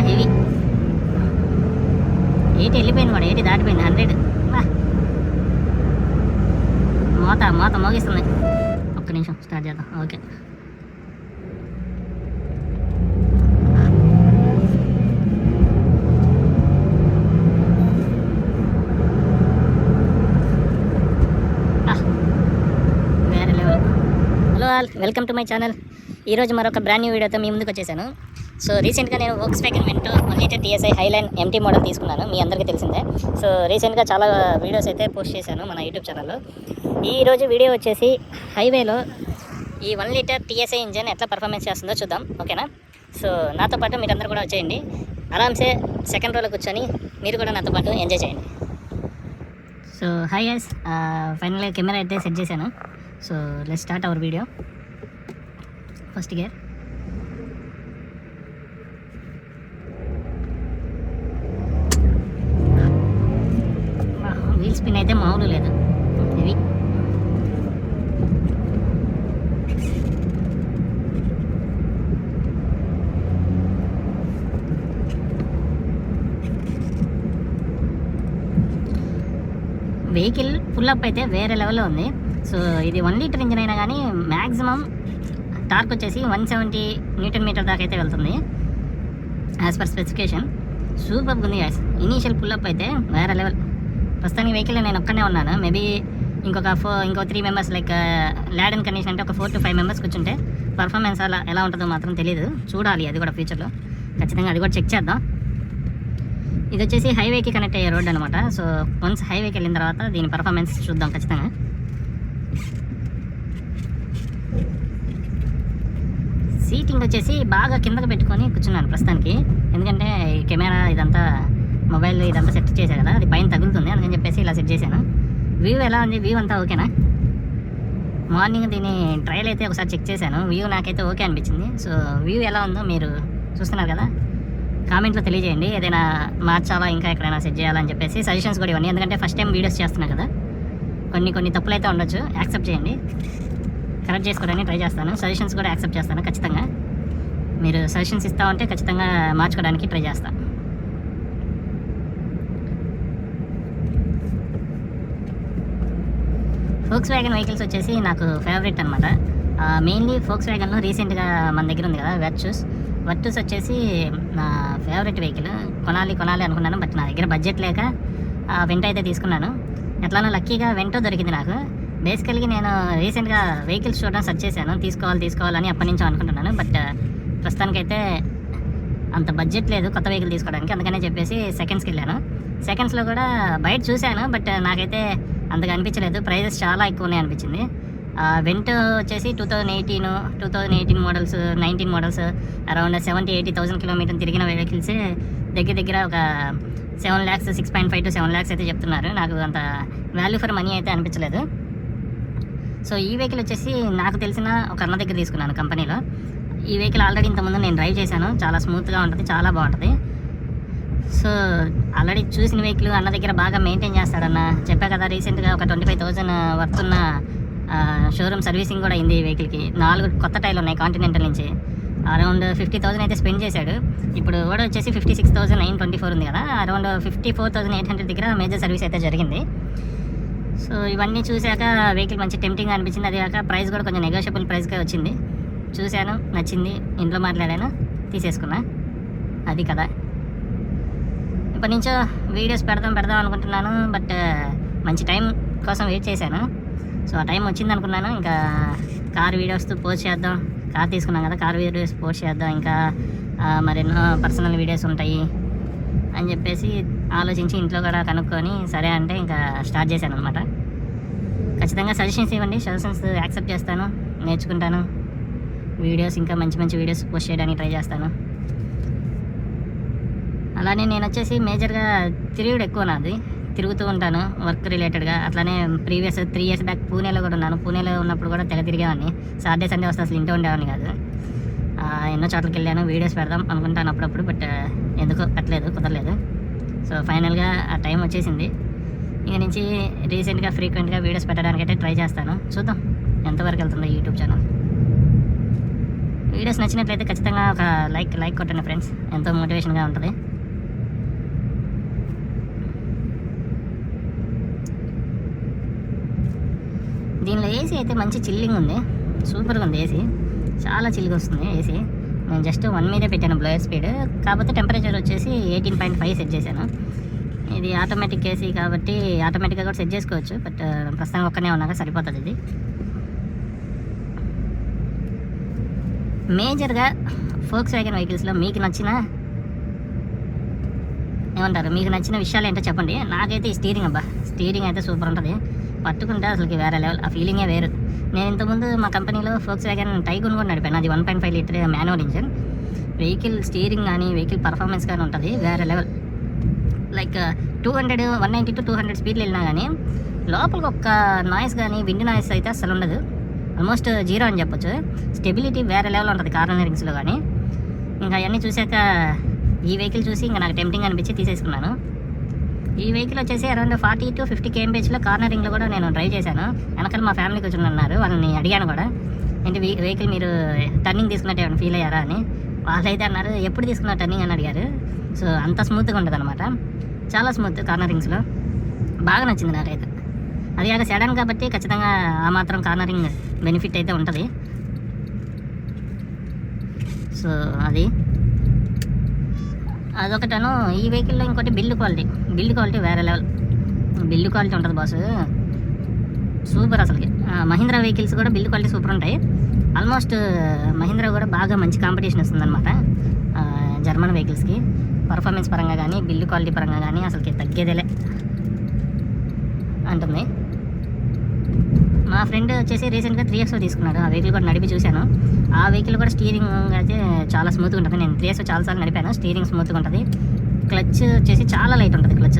Heavy 80 వెళ్ళిపోయింది కూడా, 80 దాటిపోయింది, 100. మోత మోగిస్తుంది. ఒక్క నిమిషం స్టార్ట్ చేద్దాం. ఓకే, వేరే level. Hello all, welcome to my channel. ఈరోజు మరొక బ్రాండ్ న్యూ వీడియోతో మీ ముందుకు వచ్చేసాను. సో రీసెంట్గా నేను Volkswagen Vento 1 litre TSI highline MT model తీసుకున్నాను, మీ అందరికీ తెలిసిందే. సో రీసెంట్గా చాలా వీడియోస్ అయితే పోస్ట్ చేశాను మన యూట్యూబ్ ఛానల్లో. ఈరోజు వీడియో వచ్చేసి హైవేలో ఈ 1 లీటర్ TSI ఇంజన్ ఎట్లా పర్ఫార్మెన్స్ చేస్తుందో చూద్దాం, ఓకేనా? సో నాతో పాటు మీరందరూ కూడా వచ్చేయండి, ఆరామ్సే సెకండ్ రోలో కూర్చొని మీరు కూడా నాతో పాటు ఎంజాయ్ చేయండి. సో హై గైస్, ఫైనల్గా కెమెరా అయితే సెట్ చేశాను. So let's start our video. First gear, wheel spin అయితే మామూలు లేదు, ఇవి వెహికల్ ఫుల్ అప్ అయితే వేరే లెవెల్లో ఉంది. సో ఇది 1 లీటర్ ఇంజిన్ అయినా కానీ మ్యాక్సిమం టార్క్ వచ్చేసి 170 న్యూటన్ మీటర్ దాకా అయితే వెళ్తుంది యాజ్ పర్ స్పెసిఫికేషన్. సూపర్గా ఉంది గాయ్స్. ఇనీషియల్ పుల్ అప్ అయితే వేరే లెవెల్. ప్రస్తుతానికి వెహికల్ నేను ఒక్కనే ఉన్నాను. మేబీ ఇంకో 3 మెంబర్స్, లైక్ ల్యాడన్ కండిషన్ అంటే ఒక 4 to 5 మెంబర్స్ కూర్చుంటే పర్ఫార్మెన్స్ అలా ఎలా ఉంటుందో మాత్రం తెలియదు, చూడాలి. అది కూడా ఫ్యూచర్లో ఖచ్చితంగా అది కూడా చెక్ చేద్దాం. ఇది వచ్చేసి హైవేకి కనెక్ట్ అయ్యే రోడ్ అనమాట. సో వన్స్ హైవేకి వెళ్ళిన తర్వాత దీని పర్ఫార్మెన్స్ చూద్దాం ఖచ్చితంగా. సీటింగ్ వచ్చేసి బాగా కిందకు పెట్టుకొని కూర్చున్నాను ప్రస్తుతానికి, ఎందుకంటే ఈ కెమెరా ఇదంతా మొబైల్ ఇదంతా సెట్ చేశాను కదా, అది పైన తగులుతుంది, అందుకని చెప్పేసి ఇలా సెట్ చేశాను. వ్యూ ఎలా ఉంది? వ్యూ అంతా ఓకేనా? మార్నింగ్ దీని ట్రయల్ అయితే ఒకసారి చెక్ చేశాను, వ్యూ నాకైతే ఓకే అనిపించింది. సో వ్యూ ఎలా ఉందో మీరు చూస్తున్నారు కదా, కామెంట్లో తెలియజేయండి. ఏదైనా మార్చాలా, ఇంకా ఎక్కడైనా సెట్ చేయాలని చెప్పేసి సజెషన్స్ కూడా ఇవ్వండి, ఎందుకంటే ఫస్ట్ టైం వీడియోస్ చేస్తున్నా కదా, కొన్ని తప్పులు అయితే ఉండొచ్చు, యాక్సెప్ట్ చేయండి. కరెక్ట్ చేసుకోవడానికి ట్రై చేస్తాను. సజెషన్స్ కూడా యాక్సెప్ట్ చేస్తాను ఖచ్చితంగా. మీరు సజెషన్స్ ఇస్తా ఉంటే ఖచ్చితంగా మార్చుకోవడానికి ట్రై చేస్తాను. Volkswagen వెహికల్స్ వచ్చేసి నాకు ఫేవరెట్ అనమాట. మెయిన్లీ Volkswagenలో రీసెంట్గా మన దగ్గర ఉంది కదా వర్టస్ వచ్చేసి నా ఫేవరెట్ వెహికల్. కొనాలి అనుకున్నాను, బట్ నా దగ్గర బడ్జెట్ లేక వెంటో అయితే తీసుకున్నాను. ఎట్లానో లక్కీగా వెంటో దొరికింది నాకు. బేసికల్గా నేను రీసెంట్గా వెహికల్స్ చూడడం సెర్చ్ చేశాను, తీసుకోవాలని అప్పటి నుంచి అనుకుంటున్నాను. బట్ ప్రస్తుతానికైతే అంత బడ్జెట్ లేదు కొత్త వెహికల్ తీసుకోవడానికి, అందుకనే చెప్పేసి సెకండ్స్కి వెళ్ళాను. సెకండ్స్లో కూడా బయట చూశాను, బట్ నాకైతే అంతగా అనిపించలేదు, ప్రైజెస్ చాలా ఎక్కువ ఉన్నాయి అనిపించింది. వెంటో వచ్చేసి 2018 మోడల్స్, 19 మోడల్స్, అరౌండ్ 70,000-80,000 కిలోమీటర్లు తిరిగిన వెహికల్సే దగ్గర ఒక 7 lakhs, 6.5 to 7 lakhs అయితే చెప్తున్నారు. నాకు అంత వాల్యూ ఫర్ మనీ అయితే అనిపించలేదు. సో ఈ వెహికల్ వచ్చేసి నాకు తెలిసిన ఒక అన్న దగ్గర తీసుకున్నాను కంపెనీలో. ఈ వెహికల్ ఆల్రెడీ ఇంతకుముందు నేను డ్రైవ్ చేశాను, చాలా స్మూత్గా ఉంటుంది, చాలా బాగుంటుంది. సో ఆల్రెడీ చూసిన వెహికల్ అన్న దగ్గర బాగా మెయింటైన్ చేస్తాడన్న చెప్పా కదా. రీసెంట్గా ఒక 25,000 వర్త్ ఉన్న షోరూమ్ సర్వీసింగ్ కూడా అయింది ఈ వెహికల్కి. 4 కొత్త టైర్లు ఉన్నాయి కాంటినెంటల్ నుంచి. అరౌండ్ 50,000 అయితే స్పెండ్ చేశాడు. ఇప్పుడు కూడా వచ్చేసి 56,924 ఉంది కదా, అరౌండ్ 54,800 దగ్గర మేజర్ సర్వీస్ అయితే జరిగింది. సో ఇవన్నీ చూశాక వెహికల్ మంచి టెంప్టింగ్ అనిపించింది. అది కాక ప్రైస్ కూడా కొంచెం నెగోషియబుల్ ప్రైస్గా వచ్చింది. చూశాను, నచ్చింది, ఇంట్లో మాట్లాడాను, తీసేసుకున్నా. అది కదా. ఇప్పటి నుంచో వీడియోస్ పెడదాం అనుకుంటున్నాను, బట్ మంచి టైం కోసం వెయిట్ చేశాను. సో ఆ టైం వచ్చింది అనుకున్నాను. ఇంకా కార్ వీడియోస్ పోస్ట్ చేద్దాం, కార్ తీసుకున్నాం కదా, కార్ వీడియోస్ పోస్ట్ చేద్దాం, ఇంకా మరెన్నో పర్సనల్ వీడియోస్ ఉంటాయి అని చెప్పేసి ఆలోచించి ఇంట్లో కూడా కనుక్కొని సరే అంటే ఇంకా స్టార్ట్ చేశాను అనమాట. ఖచ్చితంగా సజెషన్స్ ఇవ్వండి, సజెషన్స్ యాక్సెప్ట్ చేస్తాను, నేర్చుకుంటాను. వీడియోస్ ఇంకా మంచి వీడియోస్ పోస్ట్ చేయడానికి ట్రై చేస్తాను. అలానే నేను వచ్చేసి మేజర్గా తిరుగుడు ఎక్కువ నాది, తిరుగుతూ ఉంటాను వర్క్ రిలేటెడ్గా. అట్లానే ప్రీవియస్ 3 years బ్యాక్ పూణేలో కూడా ఉన్నాను. పూణేలో ఉన్నప్పుడు కూడా తెగ తిరిగేవాడిని. సాటర్డే సండే వస్తే అసలు ఇంట్లో ఉండేవాడిని కాదు. ఎన్నో చోట్లకి వెళ్ళాను, వీడియోస్ పెడదాం అనుకుంటాను అప్పుడప్పుడు, బట్ ఎందుకో కుదరలేదు. సో ఫైనల్గా ఆ టైం వచ్చేసింది. ఇక నుంచి రీసెంట్గా ఫ్రీక్వెంట్గా వీడియోస్ పెట్టడానికి అయితే ట్రై చేస్తాను. చూద్దాం ఎంతవరకు వెళ్తుందో యూట్యూబ్ ఛానల్. వీడియోస్ నచ్చినట్లయితే ఖచ్చితంగా ఒక లైక్ కొట్టండి ఫ్రెండ్స్, ఎంతో మోటివేషన్గా ఉంటుంది. దీనిలో ఏసీ అయితే మంచి చిల్లింగ్ ఉంది, సూపర్గా ఉంది ఏసీ, చాలా చిల్లిగా వస్తుంది ఏసీ. నేను జస్ట్ 1 మీదే పెట్టాను బ్లోయర్ స్పీడ్, కాకపోతే టెంపరేచర్ వచ్చేసి 18.5 సెట్ చేశాను. ఇది ఆటోమేటిక్ ఏసీ కాబట్టి ఆటోమేటిక్గా కూడా సెట్ చేసుకోవచ్చు, బట్ ప్రస్తుతానికి ఒక్కనే ఉన్నాక సరిపోతుంది. ఇది మేజర్గా ఫోక్స్ వ్యాగన్ వెహికల్స్లో మీకు నచ్చిన విషయాలు ఏంటో చెప్పండి. నాకైతే ఈ స్టీరింగ్ అయితే సూపర్ ఉంటుంది, పట్టుకుంటే అసలుకి వేరే లెవెల్, ఆ ఫీలింగే వేరు. నేను ఇంతకుముందు మా కంపెనీలో ఫోక్స్ వ్యాగన్ టైగూన్ కూడా నడిపాను, అది 1.5 litre manual engine. Vehicle steering కానీ వెహికల్ పర్ఫార్మెన్స్ కానీ ఉంటుంది వేరే లెవెల్. లైక్ 190 to 200 స్పీడ్లు వెళ్ళినా కానీ లోపలికి ఒక్క నాయిస్ కానీ విండ్ నాయిస్ అయితే అసలు ఉండదు, ఆల్మోస్ట్ జీరో అని చెప్పొచ్చు. స్టెబిలిటీ వేరే లెవెల్ ఉంటుంది కార్నరింగ్స్లో కానీ. ఇంకా అవన్నీ చూసాక ఈ వెహికల్ చూసి ఇంకా నాకు టెంప్టింగ్ అనిపించి తీసేసుకున్నాను. ఈ వెహికల్ వచ్చేసి అరౌండ్ 40 to 50 kmph కార్నరింగ్లో కూడా నేను డ్రైవ్ చేశాను. వెనకాల మా ఫ్యామిలీ కూర్చొని ఉన్నారు, వాళ్ళని అడిగాను కూడా, ఏంటి వెహికల్ మీరు టర్నింగ్ తీసుకున్నట్టు ఏమైనా ఫీల్ అయ్యారా అని. వాళ్ళైతే అన్నారు ఎప్పుడు తీసుకున్న టర్నింగ్ అని అడిగారు. సో అంత స్మూత్గా ఉంటుంది అనమాట, చాలా స్మూత్ కార్నరింగ్స్లో, బాగా నచ్చింది నాకైతే. అది కాక సెడాన్ కాబట్టి ఖచ్చితంగా ఆ మాత్రం కార్నరింగ్ బెనిఫిట్ అయితే ఉంటుంది. సో అదొకటను. ఈ వెహికల్లో ఇంకోటి బిల్డ్ క్వాలిటీ వేరే లెవెల్ బిల్డ్ క్వాలిటీ ఉంటుంది బాస్, సూపర్ అసలుకి. మహీంద్రా వెహికల్స్ కూడా బిల్డ్ క్వాలిటీ సూపర్ ఉంటాయి. ఆల్మోస్ట్ మహీంద్రా కూడా బాగా మంచి కాంపిటీషన్ ఇస్తుందన్నమాట జర్మన్ వెహికల్స్కి. పర్ఫార్మెన్స్ పరంగా కానీ బిల్డ్ క్వాలిటీ పరంగా కానీ అసలుకి తగ్గేదేలే అంటుంది. మా ఫ్రెండ్ వచ్చేసి రీసెంట్గా 3XO తీసుకున్నాడు, ఆ వెహికల్ కూడా నడిపి చూశాను. ఆ వెహికల్ కూడా స్టీరింగ్ అయితే చాలా స్మూత్గా ఉంటుంది. నేను 3XO చాలాసార్లు నడిపాను, స్టీరింగ్ స్మూత్గా ఉంటుంది. క్లచ్ వచ్చేసి చాలా లైట్ ఉంటుంది క్లచ్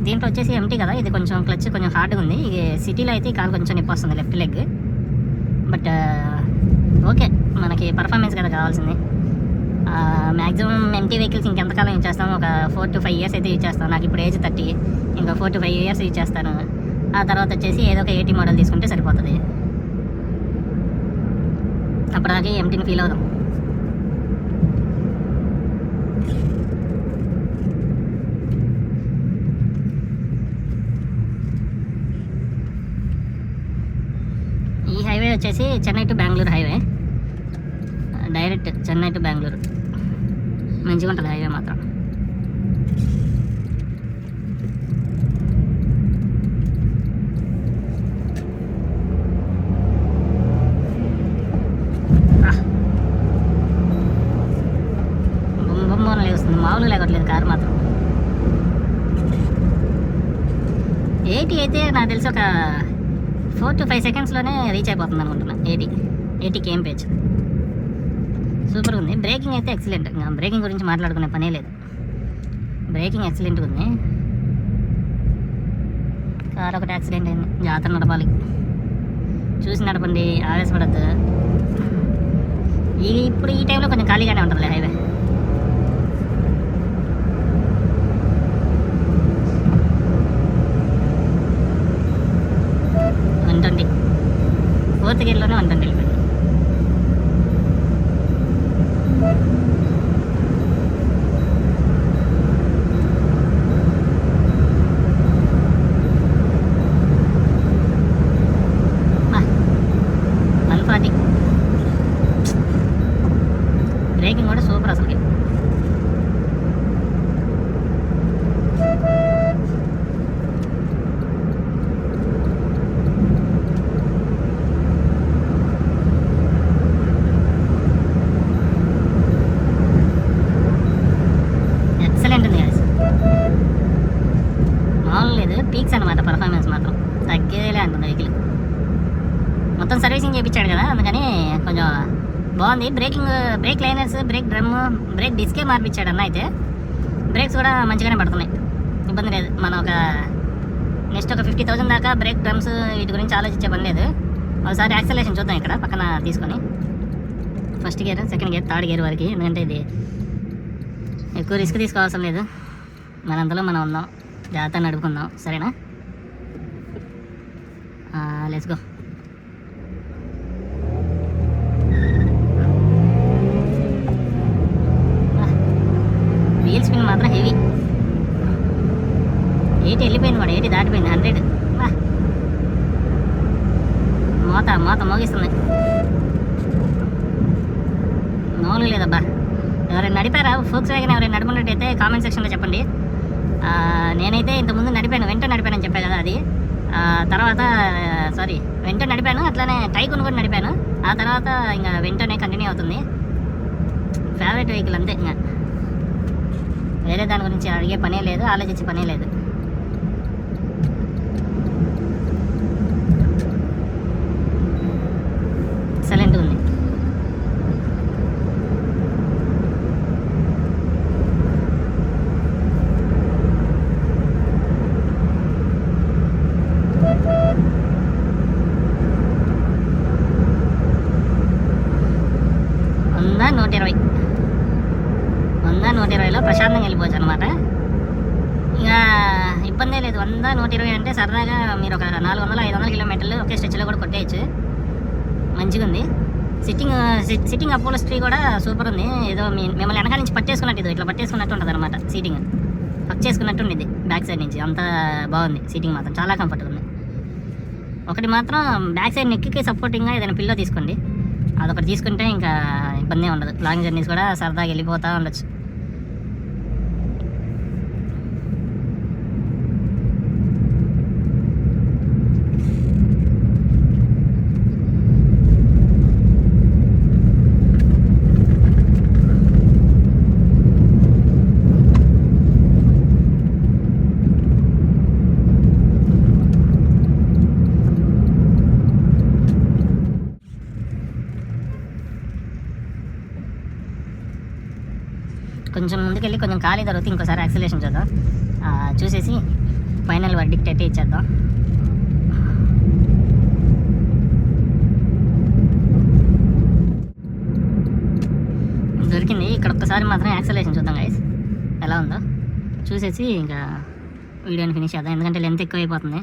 దీంట్లో వచ్చేసి ఎంటీ కదా, ఇది కొంచెం క్లచ్ కొంచెం హార్డ్గా ఉంది. ఇది సిటీలో అయితే ఈ కాలు కొంచెం నొప్పి వస్తుంది లెఫ్ట్ లెగ్, బట్ ఓకే మనకి పర్ఫార్మెన్స్ కదా కావాల్సింది. మ్యాక్సిమం ఎంటీ వెహికల్స్ ఇంకెంతకాలం యూజ్ చేస్తాను, ఒక 4 to 5 years అయితే యూజ్ చేస్తాను. నాకు ఇప్పుడు ఏజ్ 30, ఇంకా 4 to 5 years యూజ్ చేస్తాను. ఆ తర్వాత వచ్చేసి ఏదో ఒక 80 మోడల్ తీసుకుంటే సరిపోతుంది. అప్పటిదాకా ఎంటీని ఫీల్ అవుదాం. ఈ హైవే వచ్చేసి Chennai to Bengaluru highway, direct Chennai to Bengaluru. మంచిగా ఉంటుంది హైవే మాత్రం. బొమ్మని లేస్తుంది, మామూలు లేకట్లేదు కారు మాత్రం. 80 అయితే నాకు తెలిసి ఒక 4 to 5 secondsలోనే రీచ్ అయిపోతుంది అనుకుంటున్నా. 80 kmph సూపర్ ఉంది. బ్రేకింగ్ అయితే ఎక్సలెంట్, ఇంకా బ్రేకింగ్ గురించి మాట్లాడుకునే పనే లేదు, బ్రేకింగ్ ఎక్సలెంట్గా ఉంది. కారు ఒకటి యాక్సిడెంట్ అయింది, జాతర నడపాలి, చూసి నడపండి, ఆవేశపడద్దు. ఇప్పుడు ఈ టైంలో కొంచెం ఖాళీగానే ఉంటుంది హైవే. ఫోర్త్ గేర్లోనే 120 వెళ్ళిపోయింది. బ్రేకింగ్ కూడా సూపర్ అసలుకి. ఎక్సలెంట్ ఉంది గాయస్, మామూలు లేదు, పీక్స్ అనమాట. పర్ఫార్మెన్స్ మాత్రం తగ్గేదేలే అంటుంది వెహికల్. మొత్తం సర్వీసింగ్ చేయించాడు కదా, అందుకని కొంచెం బాగుంది. Brake liners, brake drum, brake డిస్కే మార్పించాడు అన్న. అయితే బ్రేక్స్ కూడా మంచిగానే పడుతున్నాయి, ఇబ్బంది లేదు. మనం నెక్స్ట్ ఒక 50,000 దాకా బ్రేక్ డ్రమ్స్ వీటి గురించి ఆలోచించే పని లేదు. ఒకసారి యాక్సలేషన్ చూద్దాం ఇక్కడ పక్కన తీసుకొని, first gear, second gear, third gear వరకు. ఎందుకంటే ఇది ఎక్కువ రిస్క్ తీసుకోవాల్సిన లేదు, మనంతలో మనం ఉందాం, జాగ్రత్తగా నడుపుకుందాం, సరేనా? Let's go. మొత్తం మోగిస్తుంది, మామూలు లేదబ్బా. ఎవరైనా నడిపారా ఫోక్స్ వ్యాగన్? ఎవరైనా నడుపున్నట్టయితే కామెంట్ సెక్షన్లో చెప్పండి. నేనైతే ఇంతకుముందు నడిపాను, వెంట నడిపానని చెప్పాను కదా, అది తర్వాత వెంట నడిపాను, అట్లానే టైగున్ కూడా నడిపాను. ఆ తర్వాత ఇంకా వెంటనే కంటిన్యూ అవుతుంది. ఫేవరెట్ వెహికల్ అంతే, ఇంకా వేరే దాని గురించి అడిగే పనే లేదు, ఆలోచించే పనే లేదు. ఎక్సలెంట్ ఉంది. వంద 120లో ప్రశాంతంగా వెళ్ళిపోవచ్చు అనమాట. ఇక ఇబ్బందే లేదు. 100, 120 అంటే సరదాగా మీరు ఒక 400-500 కిలోమీటర్లు ఒకే స్ట్రెచ్లో కూడా కొట్టేయచ్చు. మంచిగా ఉంది. సిట్టింగ్ అపోలోస్ట్రీ కూడా సూపర్ ఉంది. ఏదో మిమ్మల్ని వెనకాల నుంచి పట్టేసుకున్నట్టు, ఇది ఇట్లా పట్టేసుకున్నట్టు ఉంటుంది అనమాట. సీటింగ్ పక్ చేసుకున్నట్టు ఉండిద్ది బ్యాక్ సైడ్ నుంచి. అంత బాగుంది సీటింగ్, మాత్రం చాలా కంఫర్ట్గా ఉంది. ఒకటి మాత్రం బ్యాక్ సైడ్ నెక్కి సపోర్టింగ్గా ఏదైనా పిల్లో తీసుకోండి. అదొకటి తీసుకుంటే ఇంకా ఇబ్బంది ఉండదు. లాంగ్ జర్నీస్ కూడా సరదాగా వెళ్ళిపోతూ ఉండొచ్చు. కొంచెం ముందుకెళ్ళి కొంచెం ఖాళీ దొరికితే ఇంకోసారి యాక్సిలేషన్ చూద్దాం, చూసేసి ఫైనల్ వర్డిక్ట్ అయితే ఇచ్చేద్దాం. దొరికింది. ఇక్కడ ఒక్కసారి మాత్రం యాక్సిలేషన్ చూద్దాం గైస్, ఎలా ఉందో చూసేసి ఇంకా వీడియోని ఫినిష్ చేద్దాం. ఎందుకంటే లెంత్ ఎక్కువ అయిపోతుంది.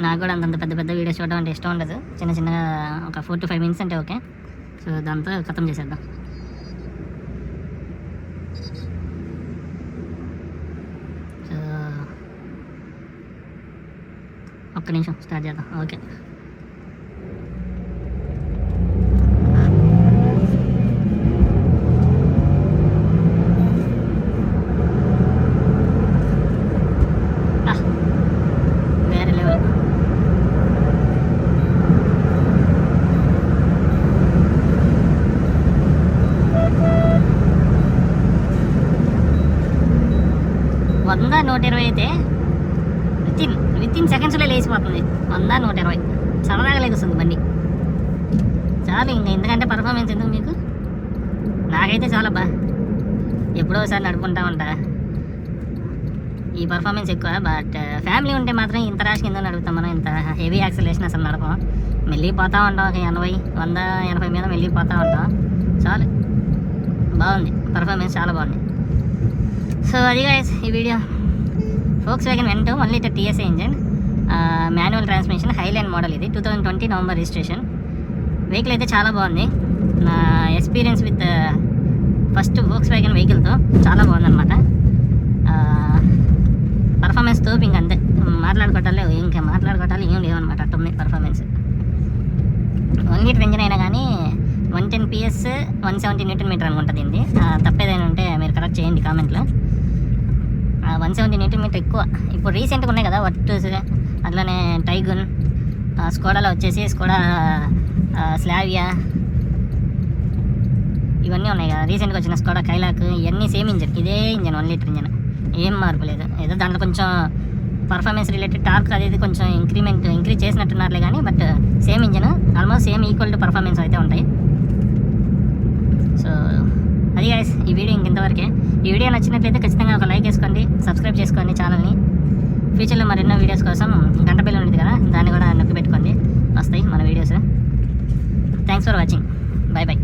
నాకు కూడా అంతంత పెద్ద పెద్ద వీడియోస్ చూడడం అంటే ఇష్టం ఉండదు. చిన్నగా ఒక 4 to 5 minutes అంటే ఓకే. సో దాంతో ఖతం చేసేద్దాం. ఒక్క నిమిషం స్టార్ట్ చేద్దాం. ఓకే, వేరే లెవెల్. వంద 120 అయితే విత్ ఇన్ సెకండ్స్లో లేచిపోతుంది. 100, 120 సరదాగా లేకొస్తుంది బండి. చాలు ఇంకా, ఎందుకంటే పర్ఫార్మెన్స్ ఎందుకు మీకు, నాకైతే చాలా ఎప్పుడో ఒకసారి నడుపుకుంటా ఉంటా. ఈ పర్ఫార్మెన్స్ ఎక్కువ. బట్ ఫ్యామిలీ ఉంటే మాత్రం ఇంత ర్యాష్గా ఎందుకు నడుపుతాం మనం? ఇంత హెవీ యాక్సిలేషన్ అసలు నడపం. వెళ్ళిపోతూ ఉంటాం, ఒక 80, 180 మీద వెళ్ళిపోతూ ఉంటాం. చాలు, బాగుంది పర్ఫార్మెన్స్, చాలా బాగుంది. సో అది గైస్ ఈ వీడియో. Volkswagen Vento 1 litre TSI engine, manual transmission, highline model. ఇది 2020 నవంబర్ రిజిస్ట్రేషన్. వెహికల్ అయితే చాలా బాగుంది. నా experience with first Volkswagen వెహికల్తో చాలా బాగుందన్నమాట. పర్ఫార్మెన్స్ తోపింగ్ అంతే, మాట్లాడుకోవటాలు ఏం లేవన్నమాట. అట్టుంది పర్ఫార్మెన్స్. 1 లీటర్ ఇంజన్ అయినా కానీ 110 PS 170 Nm అనుకుంటుంది ఇది. తప్పేదైనా ఉంటే మీరు కరెక్ట్ చేయండి కామెంట్లో. 170 Nm ఎక్కువ. ఇప్పుడు రీసెంట్గా ఉన్నాయి కదా వర్టస్, అట్లానే టైగున్, స్కోడాలో వచ్చేసి స్కోడా స్లావియా, ఇవన్నీ ఉన్నాయి కదా రీసెంట్గా వచ్చిన స్కోడా కైలాక్, ఇవన్నీ సేమ్ ఇంజన్. ఇదే ఇంజన్ 1 లీటర్ ఇంజన్, ఏం మార్పు లేదు. ఏదో దాంట్లో కొంచెం పర్ఫార్మెన్స్ రిలేటెడ్ టార్క్ అది కొంచెం ఇంక్రీజ్ చేసినట్టున్నారులే కానీ, but same engine, almost same equal to performance అయితే ఉంటాయి. సో అది గైస్ ఈ వీడియో ఇంతవరకే. ఈ వీడియో నచ్చినట్లయితే ఖచ్చితంగా ఒక లైక్ వేసుకోండి, సబ్స్క్రైబ్ చేసుకోండి ఛానల్ని. ఫ్యూచర్లో మరెన్నో వీడియోస్ కోసం గంట బెల్ ఉంది కదా, దాన్ని కూడా నొక్కి పెట్టుకోండి, వస్తాయి మన videos. Thanks for watching. By by.